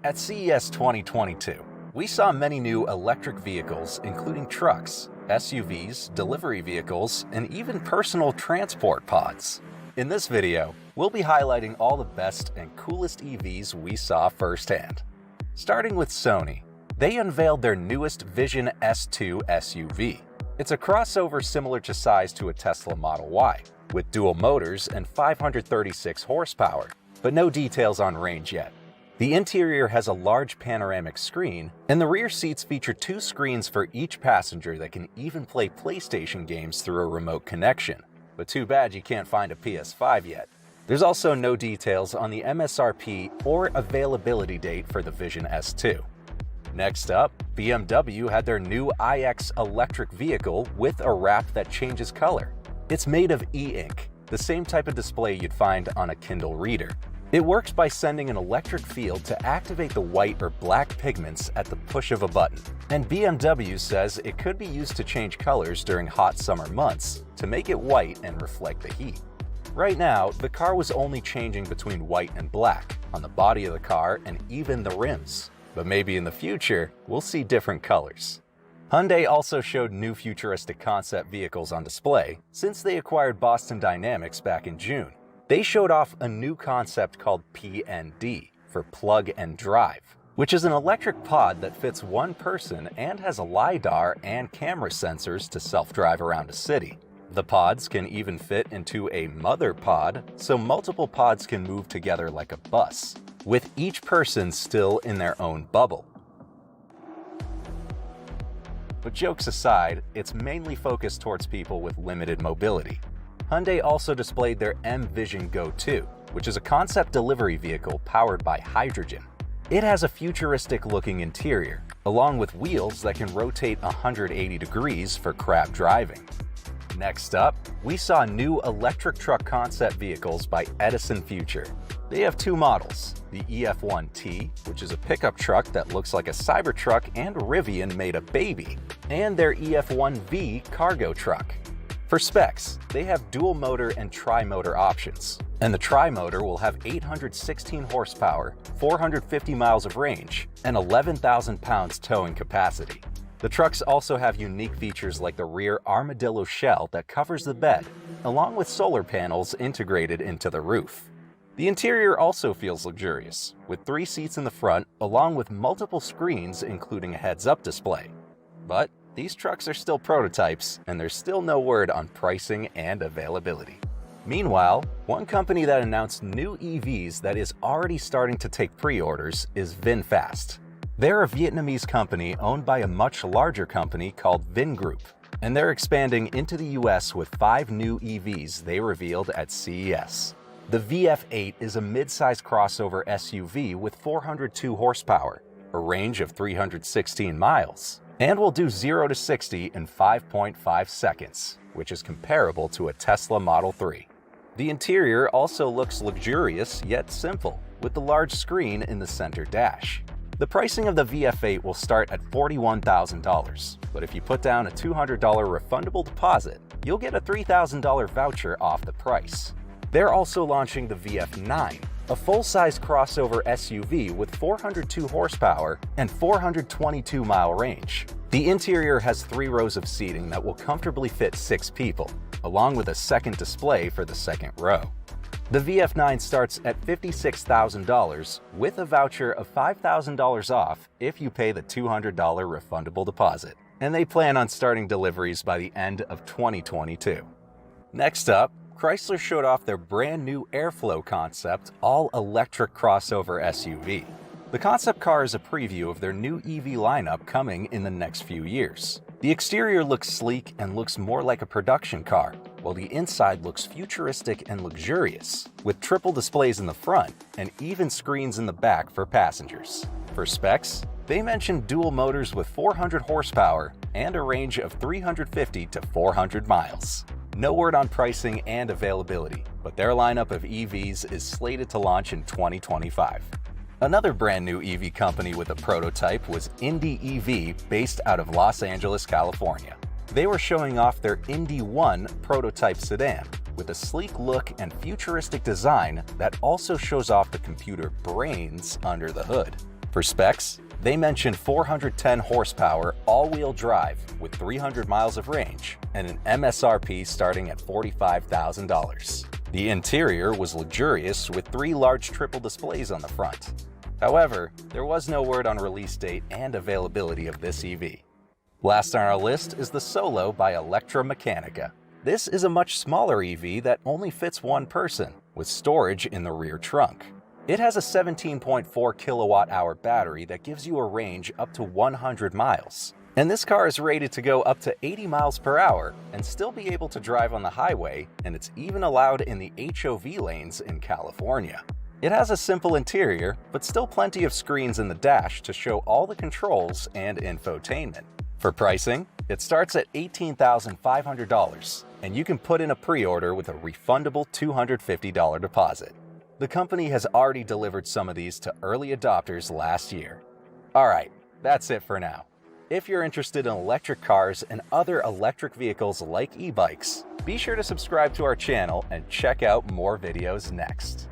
At CES 2022, we saw many new electric vehicles, including trucks, SUVs, delivery vehicles, and even personal transport pods. In this video, we'll be highlighting all the best and coolest EVs we saw firsthand. Starting with Sony, they unveiled their newest Vision S2 SUV. It's a crossover similar to size to a Tesla Model Y, with dual motors and 536 horsepower, but no details on range yet. The interior has a large panoramic screen, and the rear seats feature 2 screens for each passenger that can even play PlayStation games through a remote connection. But too bad you can't find a PS5 yet. There's also no details on the MSRP or availability date for the Vision S2. Next up, BMW had their new iX electric vehicle with a wrap that changes color. It's made of e-ink, the same type of display you'd find on a Kindle reader. It works by sending an electric field to activate the white or black pigments at the push of a button. And BMW says it could be used to change colors during hot summer months to make it white and reflect the heat. Right now, the car was only changing between white and black on the body of the car and even the rims. But maybe in the future, we'll see different colors. Hyundai also showed new futuristic concept vehicles on display since they acquired Boston Dynamics back in June. They showed off a new concept called PND, for Plug and Drive, which is an electric pod that fits one person and has a LiDAR and camera sensors to self-drive around a city. The pods can even fit into a mother pod, so multiple pods can move together like a bus, with each person still in their own bubble. But jokes aside, it's mainly focused towards people with limited mobility. Hyundai also displayed their M-Vision Go 2, which is a concept delivery vehicle powered by hydrogen. It has a futuristic-looking interior, along with wheels that can rotate 180 degrees for crab driving. Next up, we saw new electric truck concept vehicles by Edison Future. They have 2 models, the EF1T, which is a pickup truck that looks like a Cybertruck and Rivian made a baby, and their EF1V cargo truck. For specs, they have dual motor and tri-motor options, and the tri-motor will have 816 horsepower, 450 miles of range, and 11,000 pounds towing capacity. The trucks also have unique features like the rear armadillo shell that covers the bed, along with solar panels integrated into the roof. The interior also feels luxurious, with 3 seats in the front along with multiple screens including a heads-up display. But these trucks are still prototypes, and there's still no word on pricing and availability. Meanwhile, one company that announced new EVs that is already starting to take pre-orders is VinFast. They're a Vietnamese company owned by a much larger company called Vingroup, and they're expanding into the US with 5 new EVs they revealed at CES. The VF8 is a mid-size crossover SUV with 402 horsepower, a range of 316 miles, and will do 0 to 60 in 5.5 seconds, which is comparable to a Tesla Model 3. The interior also looks luxurious yet simple, with the large screen in the center dash. The pricing of the VF8 will start at $41,000, but if you put down a $200 refundable deposit, you'll get a $3,000 voucher off the price. They're also launching the VF9, a full-size crossover SUV with 402 horsepower and 422-mile range. The interior has 3 rows of seating that will comfortably fit 6 people, along with a second display for the second row. The VF9 starts at $56,000 with a voucher of $5,000 off if you pay the $200 refundable deposit, and they plan on starting deliveries by the end of 2022. Next up, Chrysler showed off their brand new Airflow concept all-electric crossover SUV. The concept car is a preview of their new EV lineup coming in the next few years. The exterior looks sleek and looks more like a production car, while the inside looks futuristic and luxurious, with triple displays in the front and even screens in the back for passengers. For specs, they mentioned dual motors with 400 horsepower and a range of 350 to 400 miles. No word on pricing and availability, but their lineup of EVs is slated to launch in 2025. Another brand new EV company with a prototype was Indy EV, based out of Los Angeles, California. They were showing off their Indy 1 prototype sedan, with a sleek look and futuristic design that also shows off the computer brains under the hood. For specs, they mentioned 410 horsepower all-wheel drive with 300 miles of range and an MSRP starting at $45,000. The interior was luxurious with 3 large triple displays on the front. However, there was no word on release date and availability of this EV. Last on our list is the Solo by Electromechanica. This is a much smaller EV that only fits one person, with storage in the rear trunk. It has a 17.4 kilowatt-hour battery that gives you a range up to 100 miles. And this car is rated to go up to 80 miles per hour and still be able to drive on the highway, and it's even allowed in the HOV lanes in California. It has a simple interior, but still plenty of screens in the dash to show all the controls and infotainment. For pricing, it starts at $18,500, and you can put in a pre-order with a refundable $250 deposit. The company has already delivered some of these to early adopters last year. Alright, that's it for now. If you're interested in electric cars and other electric vehicles like e-bikes, be sure to subscribe to our channel and check out more videos next.